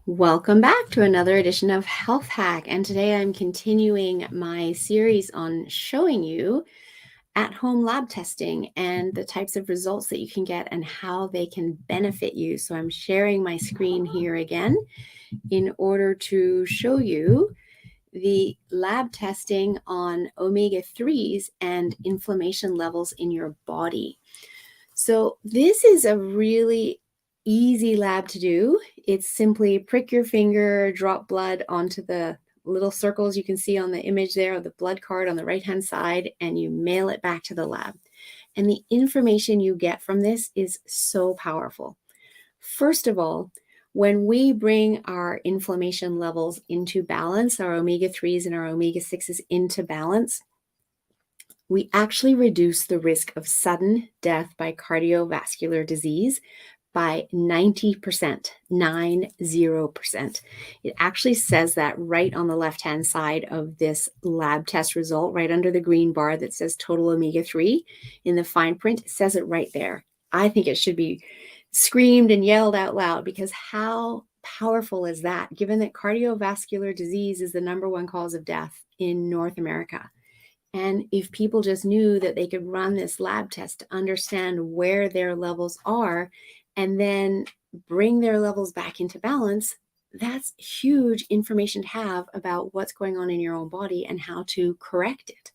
Welcome back to another edition of Health Hack. And today I'm continuing my series on showing you at-home lab testing and the types of results that you can get and how they can benefit you. So I'm sharing my screen here again in order to show you the lab testing on omega-3s and inflammation levels in your body. So this is a really easy lab to do. It's simply prick your finger, drop blood onto the little circles you can see on the image there, of the blood card on the right-hand side, and you mail it back to the lab. And the information you get from this is so powerful. First of all, when we bring our inflammation levels into balance, our omega-3s and our omega-6s into balance, we actually reduce the risk of sudden death by cardiovascular disease by 90%, 90%. It actually says that right on the left-hand side of this lab test result, right under the green bar that says total omega-3 in the fine print. It says it right there. I think it should be screamed and yelled out loud, because how powerful is that, given that cardiovascular disease is the #1 cause of death in North America? And if people just knew that they could run this lab test to understand where their levels are and then bring their levels back into balance, that's huge information to have about what's going on in your own body and how to correct it.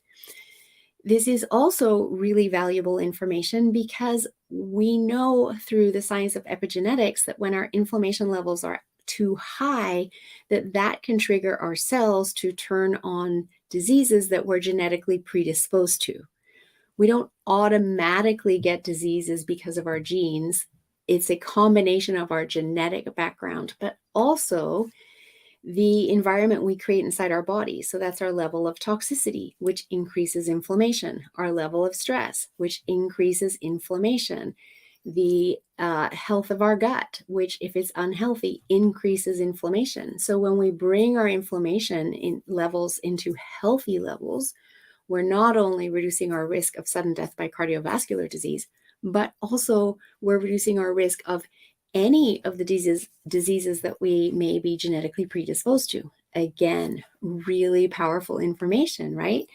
This is also really valuable information because we know through the science of epigenetics that when our inflammation levels are too high, that can trigger our cells to turn on diseases that we're genetically predisposed to. We don't automatically get diseases because of our genes. It's a combination of our genetic background, but also the environment we create inside our body. So that's our level of toxicity, which increases inflammation, our level of stress, which increases inflammation, the health of our gut, which, if it's unhealthy, increases inflammation. So when we bring our inflammation levels into healthy levels, we're not only reducing our risk of sudden death by cardiovascular disease, but also we're reducing our risk of any of the diseases that we may be genetically predisposed to. Again, really powerful information, right?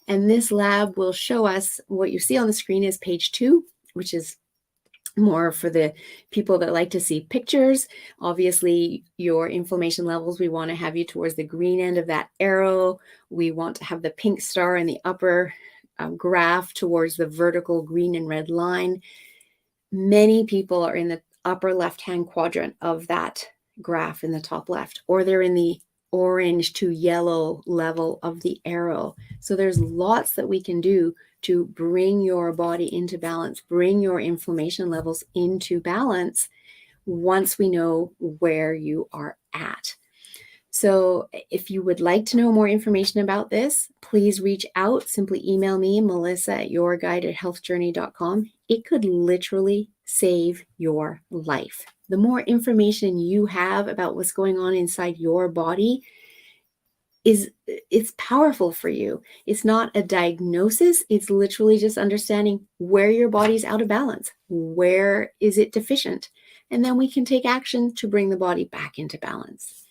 And this lab will show us what you see on the screen is page 2, which is more for the people that like to see pictures. Obviously, your inflammation levels, we want to have you towards the green end of that arrow. We want to have the pink star in the upper graph towards the vertical green and red line. Many people are in the upper left-hand quadrant of that graph in the top left, or they're in the orange to yellow level of the arrow. So there's lots that we can do to bring your body into balance, bring your inflammation levels into balance once we know where you are at. So if you would like to know more information about this, please reach out. Simply email me, melissa@yourguidehealthjourney.com. It could literally save your life. The more information you have about what's going on inside your body, it's powerful for you. It's not a diagnosis. It's literally just understanding where your body's out of balance. Where is it deficient? And then we can take action to bring the body back into balance.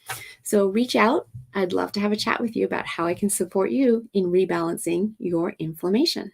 So reach out. I'd love to have a chat with you about how I can support you in rebalancing your inflammation.